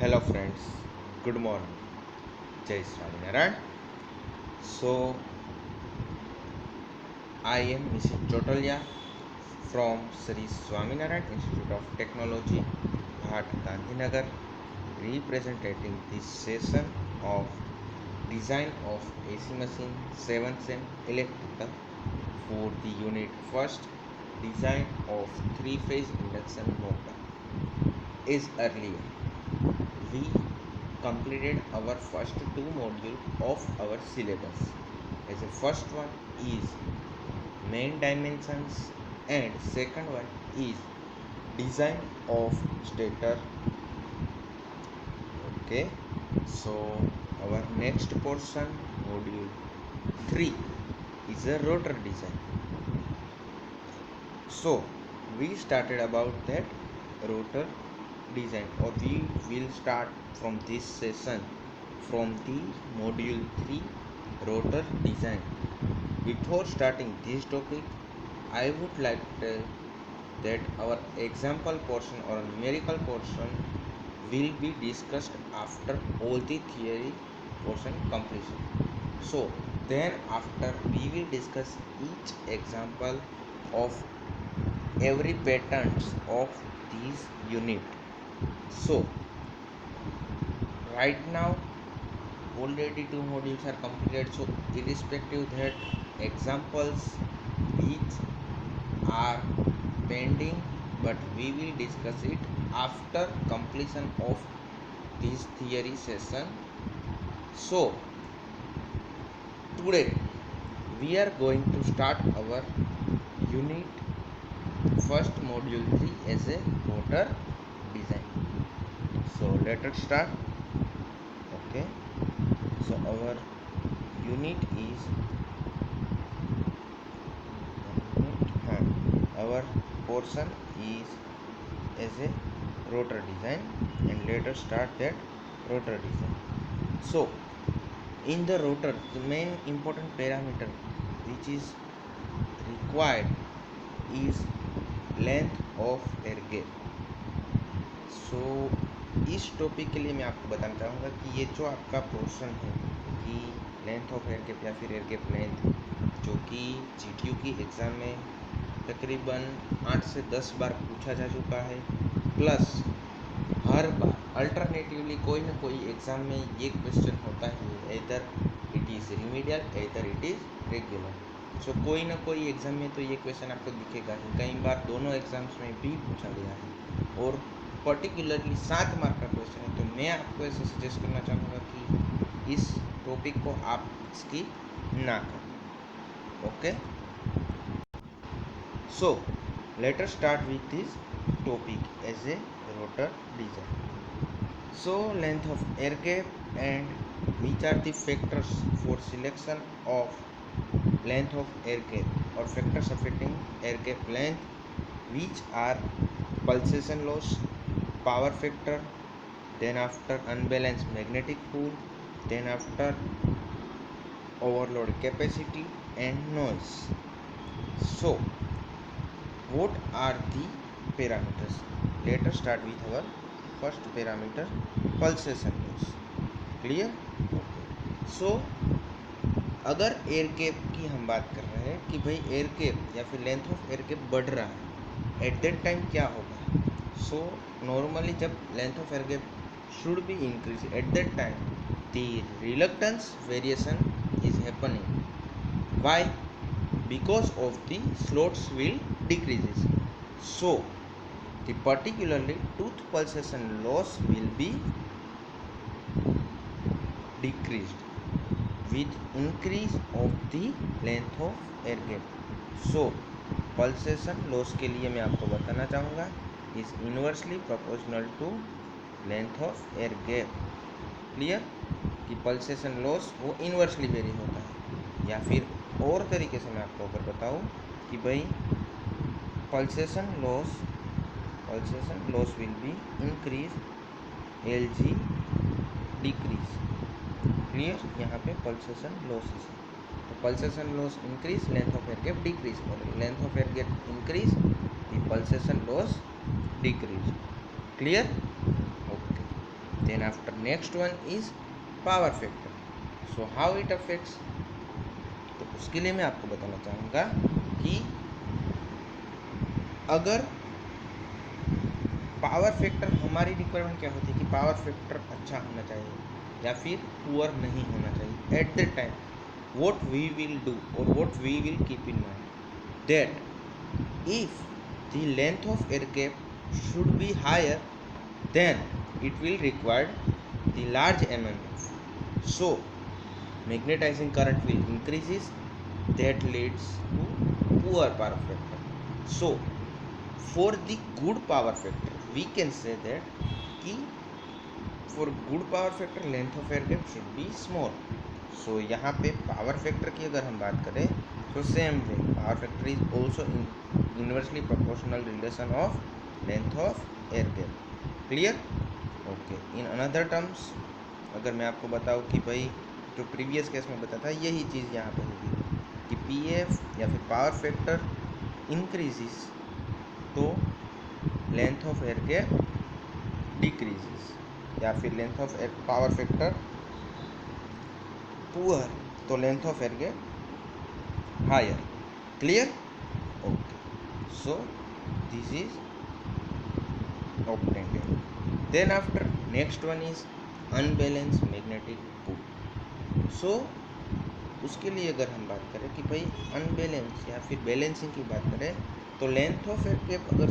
Hello friends, good morning. Jai Swaminarayan. So I am Mr. Chotalia from Sri Swaminarayan Institute of Technology, Bhat Gandhinagar, representing this session of design of AC machine 7th sem electrical for the unit first design of three-phase induction motor. As earlier, we completed our first two modules of our syllabus. As the first one is main dimensions and second one is design of stator. Okay, so our next portion, module 3, is a rotor design. So we started about that rotor design, or we will start from this session from the module 3 rotor design. Before starting this topic, I would like to tell that our example portion or numerical portion will be discussed after all the theory portion completion. So then after we will discuss each example of every patterns of this unit. So right now already two modules are completed, so irrespective that examples which are pending, but we will discuss it after completion of this theory session. So today we are going to start our unit first module 3 as a motor design. So let us start. Okay, so our unit is our portion is as a rotor design, and let us start that rotor design. So in the rotor, the main important parameter which is required is length of air gap. सो इस topic के लिए मैं आपको बताना चाहूँगा कि ये जो आपका पोर्शन है कि लेंथ ऑफ एयर गैप या फिर एयर गैप लेंथ, जो कि जीटीयू की एग्ज़ाम में तकरीबन 8 से 10 बार पूछा जा चुका है, प्लस हर बार अल्टरनेटिवली कोई ना कोई एग्ज़ाम में ये क्वेश्चन होता है, इधर इट इज़ रिमीडियल इधर इट इज़ रेगुलर. सो कोई ना कोई एग्ज़ाम में तो ये क्वेश्चन आपको दिखेगा ही. कई बार दोनों एग्ज़ाम्स में भी पूछा गया है और पर्टिकुलरली 7 मार्क का क्वेश्चन है. तो मैं आपको ऐसे सजेस्ट करना चाहूँगा कि इस टॉपिक को आप स्किप ना करें. Okay, so let us start with this topic as a rotor design. So length of air gap and which are the factors for selection of length of air gap or factors affecting air gap length, which are pulsation loss, power factor, then after unbalanced magnetic pool, then after overload capacity and noise. So what are the parameters? Let us start with our first parameter, pulsation loss. Clear? Okay. So अगर air gap की हम बात कर रहे हैं कि भाई air gap या फिर लेंथ ऑफ एयर गैप बढ़ रहा है, एट दैट टाइम क्या होगा? सो नॉर्मली जब length of air gap should be increase, eight that time the reluctance variation is happening. Why? Because of the slots will decreases. So the particularly tooth pulsation loss will be decreased with increase of the length of air gap. So pulsation loss के लिए मैं आपको बताना चाहूँगा is inversely proportional to length of air gap. Clear कि pulsation loss वो inversely very होता है. या फिर और तरीके से मैं आपको अगर बताऊँ कि भाई pulsation loss will be increase, L G decrease. Clear, यहाँ पे पल्सेशन लॉसेस है. तो pulsation loss increase, length of air gap decrease, और length of air gap increase, the pulsation loss decrease. Clear? Okay. Then after next one is power factor. So how it affects, तो उसके लिए मैं आपको बताना चाहूँगा कि अगर पावर फैक्टर, हमारी रिक्वायरमेंट क्या होती है कि पावर फैक्टर अच्छा होना चाहिए या फिर पुअर नहीं होना चाहिए. Eight that time what we will do or what we will keep in mind that if the length of air gap should be higher, then it will require the large mmf. So magnetizing current will increases, that leads to poor power factor. So for the good power factor we can say that कि for good power factor length of air gap should be small. सो यहाँ पे power factor की अगर हम बात करें तो same way power factor is also inversely proportional relation of length of air gap. Clear? Okay. In another terms अगर मैं आपको बताऊँ कि भाई जो प्रीवियस केस में बताया था यही चीज़ यहाँ पे होगी कि पी एफ या फिर पावर फैक्टर इंक्रीजेस तो length of air gap decreases, या फिर length of air power factor poor तो length of air gap higher. Clear? Okay. So this is obtained. Then after next one is unbalanced magnetic pull. So उसके लिए अगर हम बात करें कि भाई अनबैलेंस या फिर बैलेंसिंग की बात करें तो लेंथ ऑफ एयर गैप अगर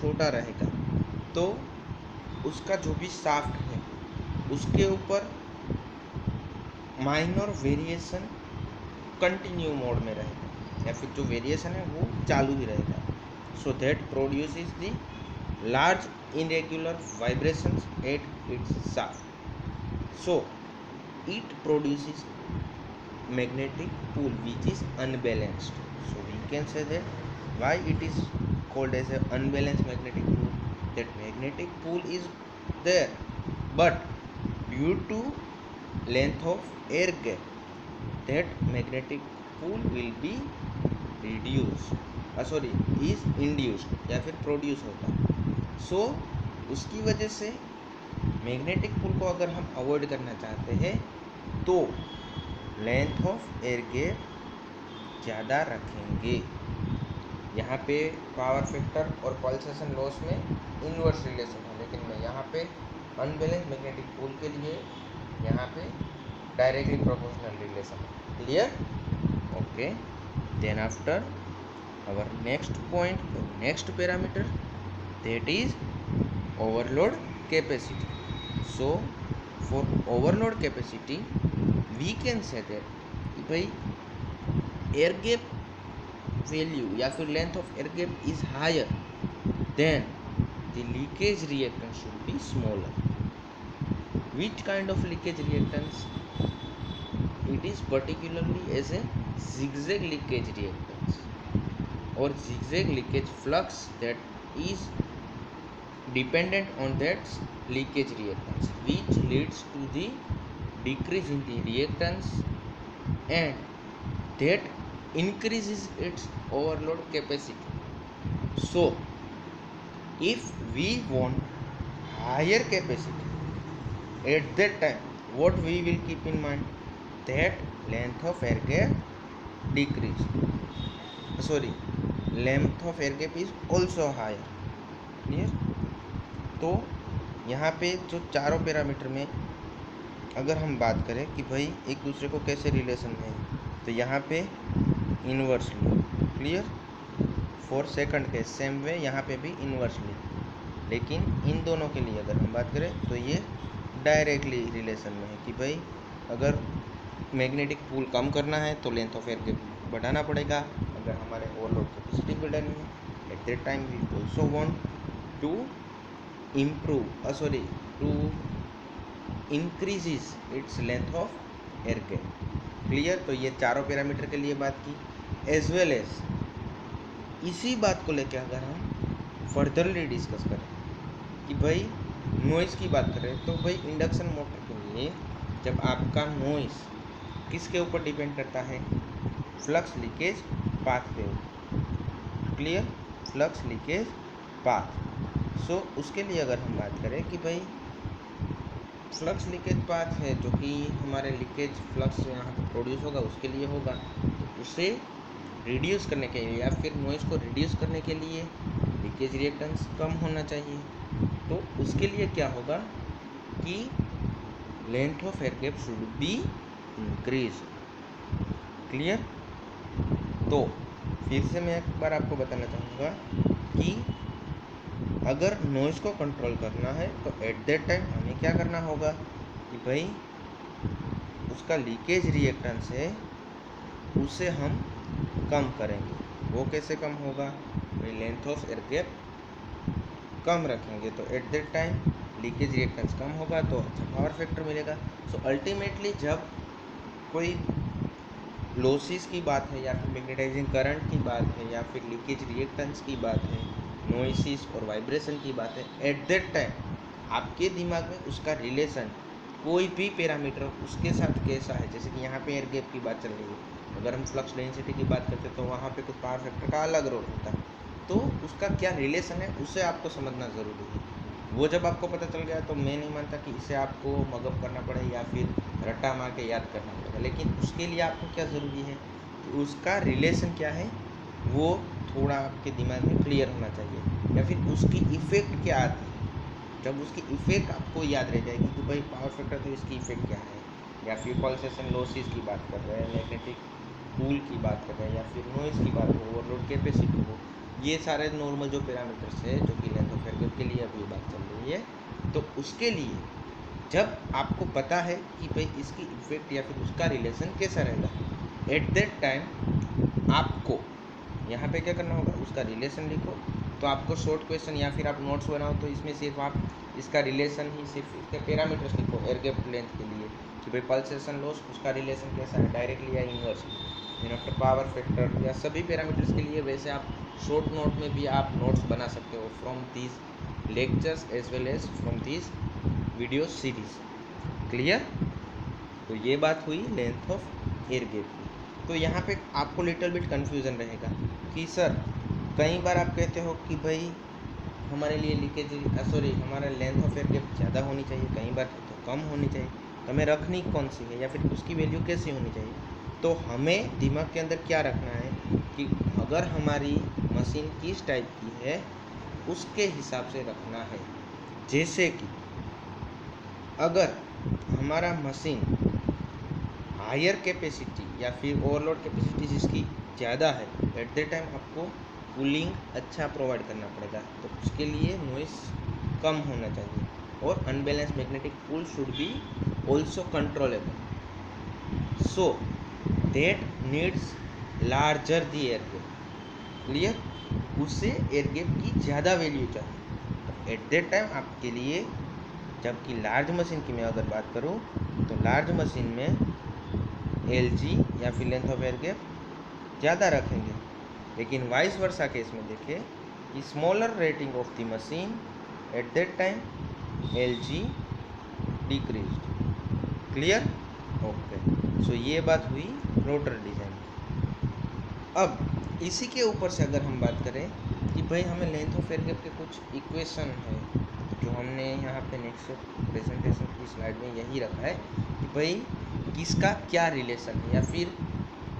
छोटा रहेगा तो उसका जो भी शाफ्ट है उसके ऊपर माइनर वेरिएशन कंटिन्यू मोड में रहेगा या फिर जो वेरिएशन है वो चालू ही रहेगा. So that produces the large irregular vibrations at its shaft. So it produces magnetic pool which is unbalanced. So we can say that why it is called as a unbalanced magnetic pool, that magnetic pool is there but due to length of air gap that magnetic pool will be is induced या फिर produce होता. सो उसकी वजह से magnetic पुल को अगर हम avoid करना चाहते हैं तो लेंथ ऑफ एयर गैप ज़्यादा रखेंगे. यहाँ पे पावर फैक्टर और पल्सेशन लॉस में इनवर्स रिलेशन है, लेकिन मैं यहाँ पे अनबैलेंस मैग्नेटिक पुल के लिए यहाँ पे directly proportional relation. Clear? Okay. Then after our next point, next parameter, that is overload capacity. So for overload capacity we can say that कि भाई एयर गैप वैल्यू या फिर length of air gap is higher than the leakage reactance should be smaller. Which kind of leakage reactance? It is particularly as a zigzag leakage reactance और zigzag leakage flux that is dependent on that leakage reactance which leads to the decrease in the reactance and that increases its overload capacity. So if we want higher capacity at that time what we will keep in mind, that length of air gap decrease, length of air gap is also higher. Clear? तो यहाँ पे जो चारों parameter में अगर हम बात करें कि भाई एक दूसरे को कैसे रिलेशन है तो यहाँ पे इन्वर्सली. क्लियर? फॉर सेकंड के सेम वे यहाँ पे भी इन्वर्सली, लेकिन इन दोनों के लिए अगर हम बात करें तो ये डायरेक्टली रिलेशन में है कि भाई अगर मैग्नेटिक पुल कम करना है तो लेंथ ऑफ एयर गैप बढ़ाना पड़ेगा. अगर हमारे ओवरलोड कैपेसिटी बढ़ानी है at that time we also want to to increases its length of air gap. Clear? तो ये चारों पैरामीटर के लिए बात की. एज वेल एज इसी बात को लेकर अगर हम फर्दरली डिस्कस करें कि भाई नॉइज़ की बात करें तो भाई इंडक्शन मोटर के लिए जब आपका नॉइज़ किसके ऊपर डिपेंड करता है? फ्लक्स लीकेज पाथ पे. Clear? Flux leakage path. So उसके लिए अगर हम बात करें कि भाई फ्लक्स लीकेज पाथ है जो कि हमारे लीकेज फ्लक्स यहाँ पर प्रोड्यूस होगा उसके लिए होगा, तो उसे रिड्यूस करने के लिए या फिर नॉइज़ को रिड्यूस करने के लिए लीकेज रिएक्टेंस कम होना चाहिए। तो उसके लिए क्या होगा कि length of air gap should be increase. Clear? तो फिर से मैं एक बार आपको बताना चाहूँगा कि अगर नॉइज़ को कंट्रोल करना है तो एट दैट टाइम हमें क्या करना होगा कि भाई उसका लीकेज रिएक्टेंस है उसे हम कम करेंगे। वो कैसे कम होगा? भाई लेंथ ऑफ एयर गैप कम रखेंगे तो at that time leakage reactance कम होगा तो अच्छा पावर फैक्टर मिलेगा। सो अल्टीमेटली जब कोई लॉसेस की बात है या फिर मैग्नेटाइजिंग करंट की बात है या फिर लीकेज रिएक्टेंस की बात है, नॉइसेस और वाइब्रेशन की बात है, एट दैट टाइम आपके दिमाग में उसका रिलेशन कोई भी पैरामीटर उसके साथ कैसा है, जैसे कि यहाँ पे एयर गैप की बात चल रही है, अगर हम फ्लक्स डेंसिटी की बात करते हैं तो वहाँ पे कुछ पावर फैक्टर का अलग रोल होता है, तो उसका क्या रिलेशन है उसे आपको समझना ज़रूरी है। वो जब आपको पता चल गया तो मैं नहीं मानता कि इसे आपको मगअप करना पड़े या फिर रट्टा मार के याद करना पड़ेगा, लेकिन उसके लिए आपको क्या ज़रूरी है कि उसका रिलेशन क्या है वो थोड़ा आपके दिमाग में क्लियर होना चाहिए, या फिर उसकी इफ़ेक्ट क्या आती है। जब उसकी इफ़ेक्ट आपको याद रह जाएगी कि भाई पावर फैक्टर तो इसकी इफ़ेक्ट क्या है, या फिर पल्सेशन लॉसेस की बात कर रहे हैं, मैग्नेटिक पूल की बात कर रहे हैं, या फिर नॉइज़ की बात हो, ओवरलोड कैपेसिटी हो, ये सारे नॉर्मल जो पैरामीटर्स है जो कि लेंथ ऑफ एयर गैप के लिए अभी बात चल रही है, तो उसके लिए जब आपको पता है कि भाई इसकी इफेक्ट या फिर उसका रिलेशन कैसा रहेगा, एट दैट टाइम आपको यहाँ पे क्या करना होगा, उसका रिलेशन लिखो। तो आपको शॉर्ट क्वेश्चन या फिर आप नोट्स बनाओ तो इसमें सिर्फ आप इसका रिलेशन ही सिर्फ इसके पैरामीटर्स लिखो एयर गैप लेंथ के लिए कि भाई पल्सेशन लॉस उसका रिलेशन कैसा है, डायरेक्टली या inversely, then after power factor या सभी पैरामीटर्स के लिए वैसे आप शॉर्ट नोट में भी आप नोट्स बना सकते हो from these lectures as well as from these video series. Clear? तो ये बात हुई लेंथ ऑफ एयर गैप की। तो यहाँ पे आपको लिटिल बिट कन्फ्यूज़न रहेगा कि सर कई बार आप कहते हो कि भाई हमारे लिए लीकेज हमारा लेंथ ऑफ एयर गैप ज़्यादा होनी चाहिए, कई बार तो कम होनी चाहिए, तो हमें रखनी कौन सी है या फिर उसकी वैल्यू कैसी होनी चाहिए? तो हमें दिमाग के अंदर क्या रखना है कि अगर हमारी मशीन किस टाइप की है उसके हिसाब से रखना है। जैसे कि अगर हमारा मशीन हायर कैपेसिटी या फिर ओवरलोड कैपेसिटी जिसकी ज़्यादा है, एट द टाइम आपको कूलिंग अच्छा प्रोवाइड करना पड़ेगा, तो उसके लिए नॉइस कम होना चाहिए और unbalance magnetic pull should be also controllable, so that needs larger the air gap. Clear? उससे एयर गैप की ज़्यादा वैल्यू चाहिए। एट दैट टाइम आपके लिए, जबकि लार्ज मशीन की मैं अगर बात करूँ तो लार्ज मशीन में LG या फिर लेंथ ऑफ एयर गैप ज़्यादा रखेंगे, लेकिन वाइस वर्सा केस में देखें कि smaller rating of the machine at that time LG decreased. Clear? Okay, so ये बात हुई रोटर डिज़ाइन। अब इसी के ऊपर से अगर हम बात करें कि भाई हमें लेंथ ऑफ एयर गैप के कुछ इक्वेशन है, जो हमने यहाँ पे नेक्स्ट प्रेजेंटेशन की स्लाइड में यही रखा है कि भाई किसका क्या रिलेशन है, या फिर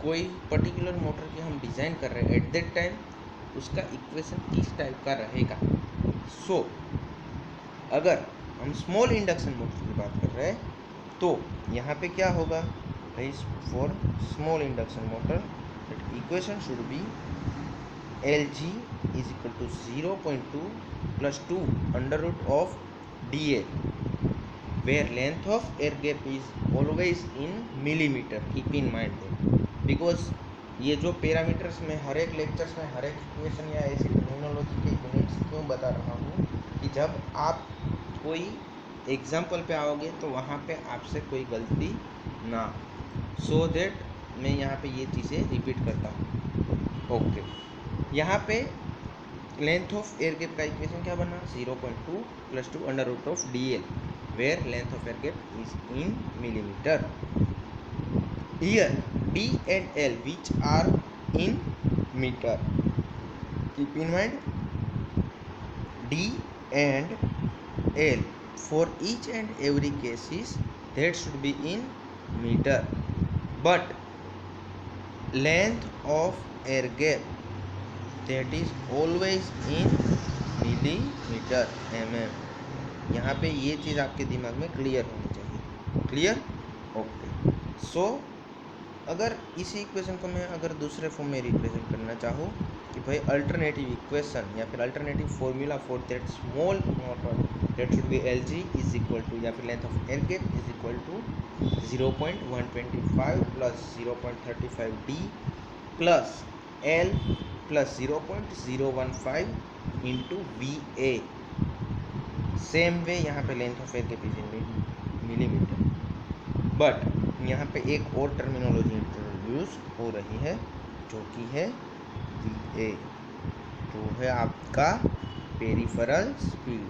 कोई पर्टिकुलर मोटर की हम डिज़ाइन कर रहे हैं एट दैट टाइम उसका इक्वेशन किस टाइप का रहेगा। सो अगर हम स्मॉल इंडक्शन मोटर की बात कर रहे हैं तो यहाँ पे क्या होगा भाई, for small induction motor that equation should be LG is equal to 0.2 plus 2 under root of DL, where length of air gap is always in millimeter. Keep in mind that, because ये जो parameters में हर एक lectures में हर एक equation या ऐसी terminology के units क्यों बता रहा हूँ कि जब आप कोई एग्जाम्पल पे आओगे तो वहाँ पे आपसे कोई गलती ना, सो दैट मैं यहाँ पे ये चीज़ें रिपीट करता हूँ। ओके, यहाँ पे लेंथ ऑफ एयर गैप का इक्वेशन क्या बना, 0.2 plus 2 under root of DL, where length of air gap is in millimeter. Here D and L which are in meter. Keep in mind D and L for each and every cases that should be in meter, but length of air gap that is always in millimeter mm। यहाँ पे ये चीज़ आपके दिमाग में clear होनी चाहिए। Clear? Okay. सो अगर इसी इक्वेशन को मैं अगर दूसरे फॉर्म में रिप्रेजेंट करना चाहूँ कि भाई अल्टरनेटिव इक्वेशन या फिर alternative formula for that small motor that should be L G is equal to, या फिर length of air gap is equal to 0.125 plus 0.35 D plus L plus 0.015 into V A. Same way यहाँ पे length of air gap is in millimetre, but यहाँ पे एक और terminology introduce हो रही है जो कि है वी ए, जो है आपका पेरिफेरल स्पीड।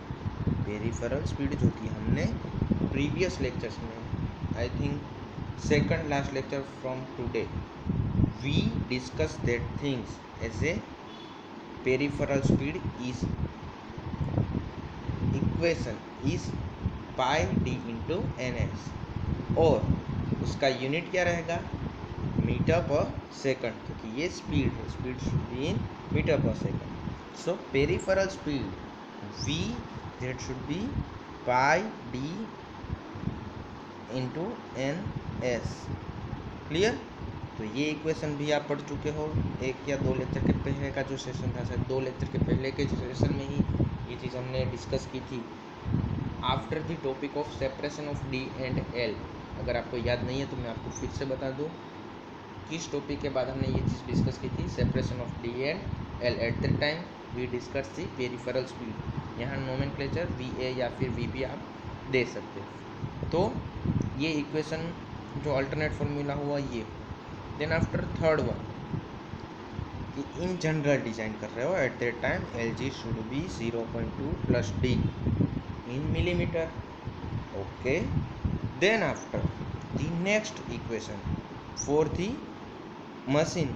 पेरिफेरल स्पीड जो कि हमने प्रीवियस लेक्चर्स में, I think second last lecture from today, we discuss that things as a peripheral speed is equation is pi D into N S, और उसका unit क्या रहेगा? मीटर पर सेकंड, क्योंकि ये स्पीड है, speed should be in metre per second. So peripheral speed v that should be pi d into N S. Clear? तो ये equation भी आप पढ़ चुके हो एक या दो लेक्चर के पहले का जो सेशन था, शायद दो लेक्चर के पहले के सेशन में ही ये चीज़ हमने डिस्कस की थी after the topic of separation of D and L. अगर आपको याद नहीं है तो मैं आपको फिर से बता दूं किस टॉपिक के बाद हमने ये चीज़ डिस्कस की थी, separation of D and L. At that time we discuss the peripheral speed. यहाँ नोमेनक्लेचर वी ए या फिर वी बी आप दे सकते हो। तो ये इक्वेशन जो अल्टरनेट फॉर्मूला हुआ ये। देन आफ्टर थर्ड वन कि इन जनरल डिजाइन कर रहे हो at that time L G should be 0.2 plus D in millimetre. Okay. Then after the next equation for the machine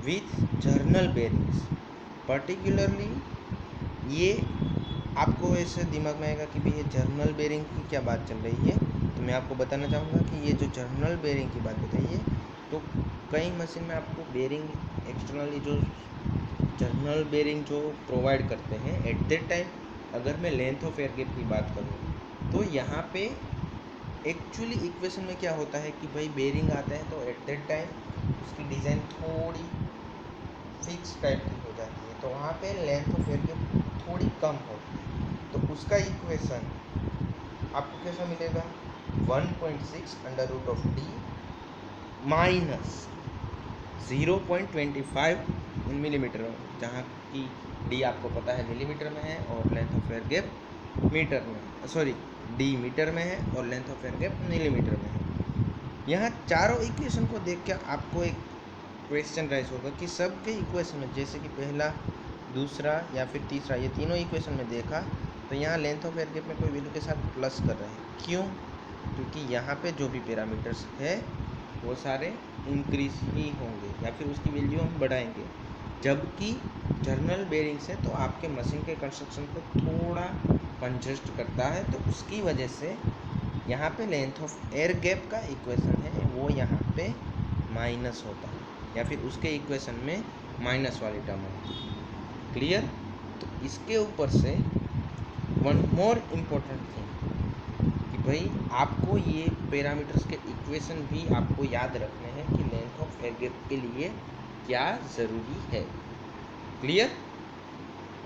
with journal bearings, particularly ये आपको ऐसे दिमाग में आएगा कि भाई ये जर्नल बेरिंग की क्या बात चल रही है। तो मैं आपको बताना चाहूँगा कि ये जो जर्नल बेरिंग की बात बताइए, तो कई मशीन में आपको बेरिंग एक्सटर्नली जो जर्नल बेरिंग जो प्रोवाइड करते हैं एट दैट टाइम, अगर मैं लेंथ ऑफ एयर गैप की बात करूँ तो यहाँ पे एक्चुअली इक्वेशन में क्या होता है कि भाई बेरिंग आता है तो एट दैट टाइम उसकी डिज़ाइन थोड़ी फिक्स टाइप की हो जाती है, तो वहाँ पे लेंथ ऑफ एयर गैप थोड़ी कम होती है। तो उसका इक्वेशन आपको कैसा मिलेगा? 1.6 under root of D minus 0.25 in millimetre में, जहाँ की डी आपको पता है मिलीमीटर में है और length of air gap metre में, सॉरी डी मीटर में है और length of air gap millimetre में है। यहाँ चारों इक्वेशन को देख के आपको एक क्वेश्चन राइज होगा कि सब के इक्वेशन में, जैसे कि पहला, दूसरा या फिर तीसरा, ये तीनों इक्वेशन में देखा तो यहाँ लेंथ ऑफ एयर गैप में कोई वैल्यू के साथ प्लस कर रहे हैं। क्यों? क्योंकि यहाँ पे जो भी पैरामीटर्स है वो सारे इंक्रीज ही होंगे या फिर उसकी वैल्यू हम बढ़ाएंगे, जबकि जर्नल बेरिंग से तो आपके मशीन के कंस्ट्रक्शन को थोड़ा कंजस्ट करता है, तो उसकी वजह से यहाँ पे लेंथ ऑफ एयर गैप का इक्वेशन है वो यहाँ पे माइनस होता है या फिर उसके इक्वेशन में माइनस वाली टर्म होती है। क्लियर? तो इसके ऊपर से वन मोर इम्पोर्टेंट थिंग कि भाई आपको ये पैरामीटर्स के इक्वेशन भी आपको याद रखने हैं कि लेंथ ऑफ एयर गैप के लिए क्या ज़रूरी है। Clear?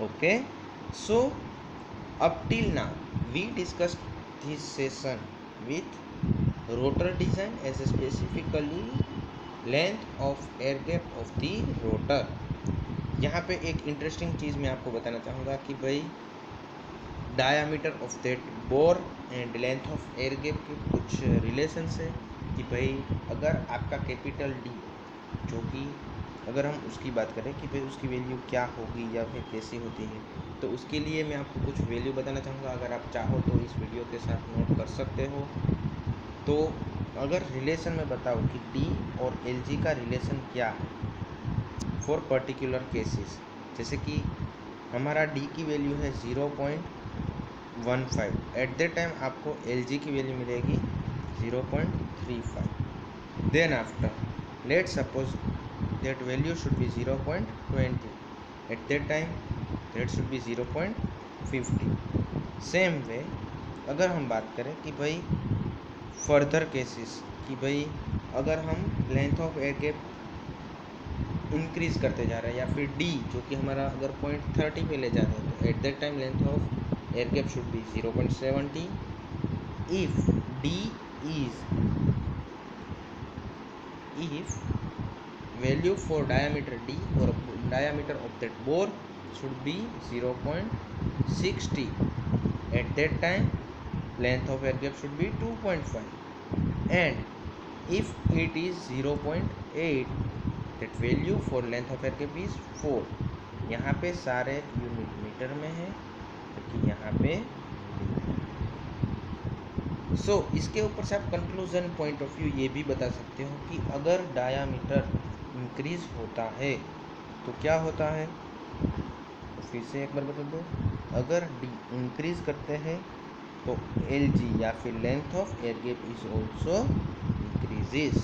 Okay. So up till now we discussed this session with rotor design as specifically length of air gap of the rotor। यहाँ पे एक इंटरेस्टिंग चीज़ मैं आपको बताना चाहूँगा कि भाई diameter of that bore and length of air gap के कुछ रिलेशंस है कि भाई अगर आपका कैपिटल डी, जो कि अगर हम उसकी बात करें कि भाई उसकी वैल्यू क्या होगी या फिर कैसी होती है, तो उसके लिए मैं आपको कुछ वैल्यू बताना चाहूँगा। अगर आप चाहो तो इस वीडियो के साथ नोट कर सकते हो। तो अगर रिलेशन में बताओ कि डी और एल जी का रिलेशन क्या है फॉर पर्टिकुलर केसेस, जैसे कि हमारा डी की वैल्यू है 0.15। एट दैट टाइम आपको LG की वैल्यू मिलेगी 0.35। Then after let suppose that value should be 0.20। At that time that should be 0.50। Same way अगर हम बात करें कि भाई फर्दर केसेस कि भाई अगर हम length of air gap increase करते जा रहे हैं या फिर डी जो कि हमारा अगर 0.30 पे ले जाते हैं तो at that time length of air gap should be 0.70। If D is if value for diameter D or diameter of that bore should be 0.60, at that time length of air gap should be 2.5, and if it is 0.8 that value for length of air gap is 4। यहाँ पे सारे unit metre में है क्योंकि यहाँ पे इसके ऊपर से आप कंक्लूजन पॉइंट ऑफ व्यू ये भी बता सकते हो कि अगर डायामीटर इंक्रीज होता है तो क्या होता है। तो फिर से एक बार बता दो, अगर डी इंक्रीज करते हैं तो LG या फिर length of air gap is also increases.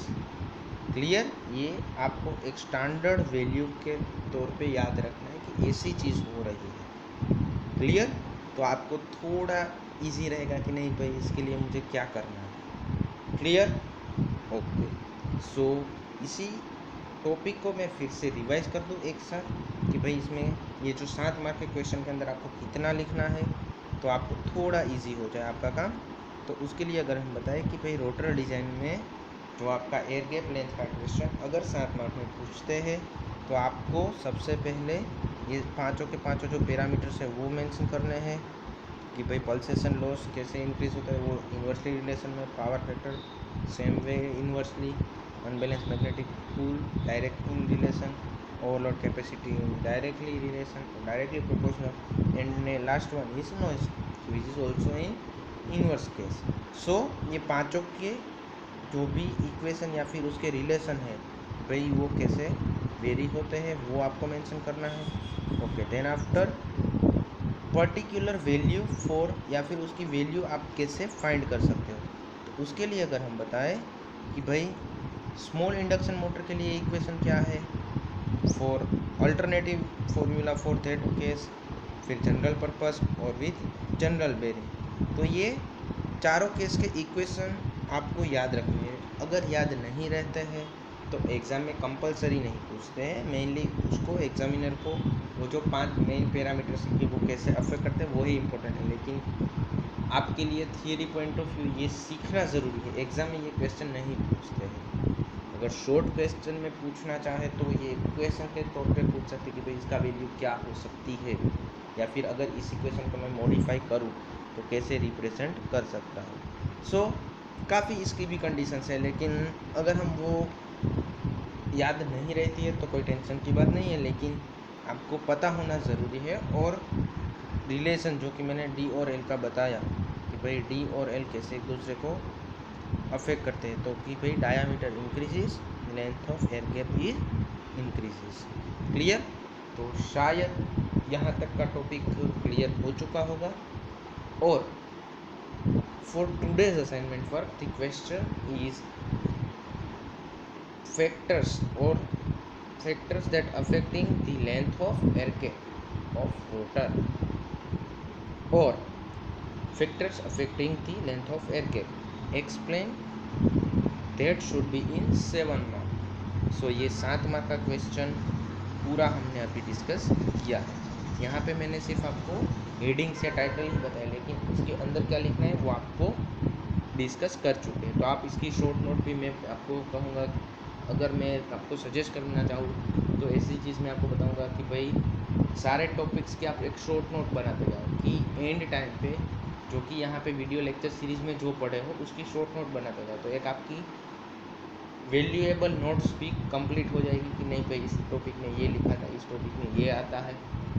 Clear, ये आपको एक स्टैंडर्ड वैल्यू के तौर पे याद रखना है कि ऐसी चीज़ हो रही है। क्लियर, तो आपको थोड़ा इजी रहेगा कि नहीं भाई इसके लिए मुझे क्या करना है। Clear, okay. सो इसी टॉपिक को मैं फिर से रिवाइज कर दूँ एक साथ कि भाई इसमें ये जो 7 मार्क के क्वेश्चन के अंदर आपको कितना लिखना है तो आपको थोड़ा इजी हो जाए आपका काम। तो उसके लिए अगर हम बताएं कि भाई रोटर डिज़ाइन में जो आपका एयर गैप लेंथ का क्वेश्चन अगर 7 मार्क में पूछते हैं तो आपको सबसे पहले ये पाँचों के पाँचों जो पैरामीटर्स है वो मेंशन करने हैं कि भाई पल्सेशन लॉस कैसे इंक्रीज होता है, वो इन्वर्सली रिलेशन में, power factor same way inversely, unbalance magnetic pull direct in relation, overload capacity directly relation directly proportional, and last one is noise which is also in inverse case. So ये पाँचों के जो भी equation या फिर उसके relation है भाई वो कैसे वेरी होते हैं वो आपको मेंशन करना है। Okay, then after particular value for या फिर उसकी वैल्यू आप कैसे फाइंड कर सकते हो। तो उसके लिए अगर हम बताएं कि भाई स्मॉल इंडक्शन मोटर के लिए इक्वेशन क्या है, for alternative formula for that case, फिर जनरल पर्पस और विथ जनरल बेरिंग। तो ये चारों केस के इक्वेशन आपको याद रखने हैं। अगर याद नहीं रहते हैं तो एग्ज़ाम में कंपलसरी नहीं पूछते हैं, मेनली उसको एग्जामिनर को वो जो 5 मेन पैरामीटर्स कि वो कैसे अफेक्ट करते हैं वही इंपॉर्टेंट है। लेकिन आपके लिए थियरी पॉइंट ऑफ व्यू ये सीखना ज़रूरी है, एग्ज़ाम में ये क्वेश्चन नहीं पूछते हैं। अगर शॉर्ट क्वेश्चन में पूछना चाहे तो ये इक्वेशन के तौर पे पूछ सकते कि भाई इसका वैल्यू क्या हो सकती है, या फिर अगर इस इक्वेशन को मैं मॉडिफाई करूँ तो कैसे रिप्रेजेंट कर सकता हूँ। सो काफ़ी इसकी भी कंडीशंस है, लेकिन अगर हम वो याद नहीं रहती है तो कोई टेंशन की बात नहीं है, लेकिन आपको पता होना ज़रूरी है। और रिलेशन जो कि मैंने डी और एल का बताया कि भाई डी और एल कैसे एक दूसरे को अफेक्ट करते हैं, तो कि भाई diameter increases length of air gap is increases. Clear, तो शायद यहाँ तक का टॉपिक क्लियर हो चुका होगा। और for today's assignment work the question is factors that affecting the length of air gap of rotor, or factors affecting the length of air gap, explain, that should be in 7 mark। सो ये 7 mark का question पूरा हमने अभी discuss किया है। यहाँ पे मैंने सिर्फ आपको हेडिंग से टाइटल ही बताया, लेकिन इसके अंदर क्या लिखना है वो आपको डिस्कस कर चुके हैं। तो आप इसकी शॉर्ट नोट भी मैं आपको कहूँगा, अगर मैं आपको सजेस्ट करना चाहूँ तो ऐसी चीज़ मैं आपको बताऊंगा कि भाई सारे टॉपिक्स की आप एक शॉर्ट नोट बनाते जाओ कि एंड टाइम पे जो कि यहाँ पे वीडियो लेक्चर सीरीज़ में जो पढ़े हो उसकी शॉर्ट नोट बनाते जाओ, तो एक आपकी वैल्यूएबल नोट्स भी कंप्लीट हो जाएगी कि नहीं भाई इस टॉपिक में ये लिखा था, इस टॉपिक में ये आता है,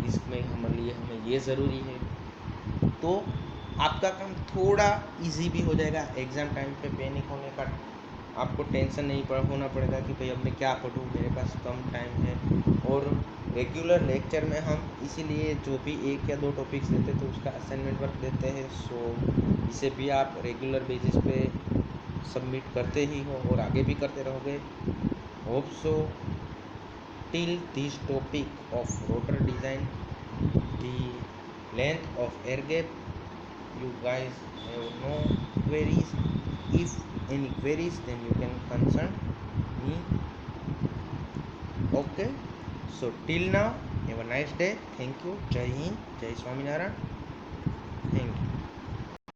इसमें हमारे लिए हमें ये ज़रूरी है। तो आपका काम थोड़ा इजी भी हो जाएगा, एग्ज़ाम टाइम पे पैनिक होने का आपको टेंशन नहीं होना पड़ेगा कि भाई अब मैं क्या पढूँ, मेरे पास कम टाइम है। और रेगुलर लेक्चर में हम इसीलिए जो भी 1 या 2 टॉपिक्स देते हैं तो उसका असाइनमेंट वर्क देते हैं। सो इसे भी आप रेगुलर बेसिस पे सबमिट करते ही हो और आगे भी करते रहोगे। Hope so till this topic of rotor design, the length of air gap, you guys have no queries. If any queries, then you can consult me. Okay, so till now, have a nice day. Thank you. Jai Hind, Jai Swaminarayan.